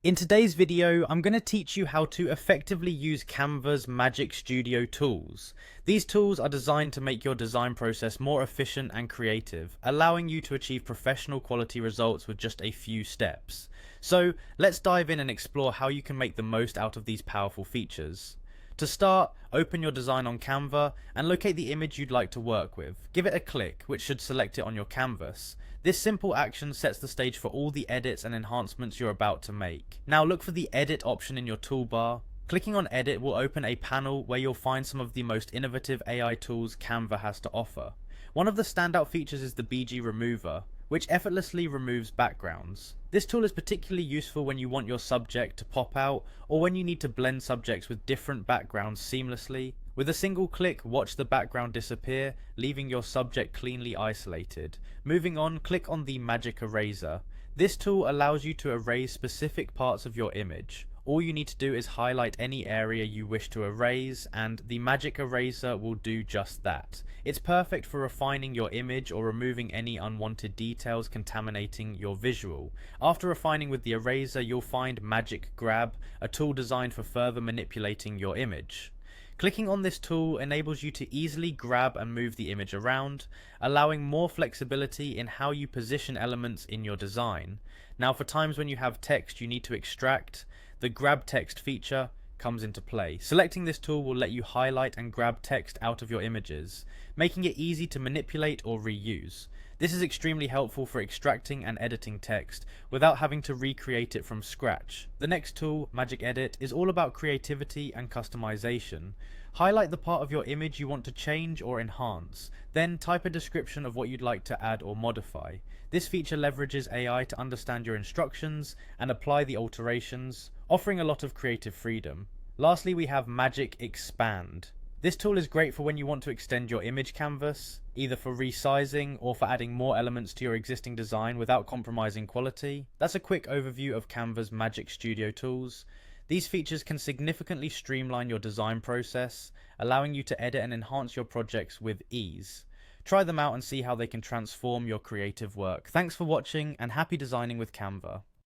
In today's video, I'm going to teach you how to effectively use Canva's Magic Studio tools. These tools are designed to make your design process more efficient and creative, allowing you to achieve professional quality results with just a few steps. So let's dive in and explore how you can make the most out of these powerful features. To start, open your design on Canva and locate the image you'd like to work with. Give it a click, which should select it on your canvas. This simple action sets the stage for all the edits and enhancements you're about to make. Now look for the Edit option in your toolbar. Clicking on Edit will open a panel where you'll find some of the most innovative AI tools Canva has to offer. One of the standout features is the BG Remover, which effortlessly removes backgrounds. This tool is particularly useful when you want your subject to pop out or when you need to blend subjects with different backgrounds seamlessly. With a single click, watch the background disappear, leaving your subject cleanly isolated. Moving on, click on the Magic Eraser. This tool allows you to erase specific parts of your image. All you need to do is highlight any area you wish to erase, and the Magic Eraser will do just that. It's perfect for refining your image or removing any unwanted details contaminating your visual. After refining with the eraser, you'll find Magic Grab, a tool designed for further manipulating your image. Clicking on this tool enables you to easily grab and move the image around, allowing more flexibility in how you position elements in your design. Now, for times when you have text you need to extract, the Grab Text feature comes into play. Selecting this tool will let you highlight and grab text out of your images, making it easy to manipulate or reuse. This is extremely helpful for extracting and editing text without having to recreate it from scratch. The next tool, Magic Edit, is all about creativity and customization. Highlight the part of your image you want to change or enhance, then type a description of what you'd like to add or modify. This feature leverages AI to understand your instructions and apply the alterations, offering a lot of creative freedom. Lastly, we have Magic Expand. This tool is great for when you want to extend your image canvas, either for resizing or for adding more elements to your existing design without compromising quality. That's a quick overview of Canva's Magic Studio tools. These features can significantly streamline your design process, allowing you to edit and enhance your projects with ease. Try them out and see how they can transform your creative work. Thanks for watching and happy designing with Canva.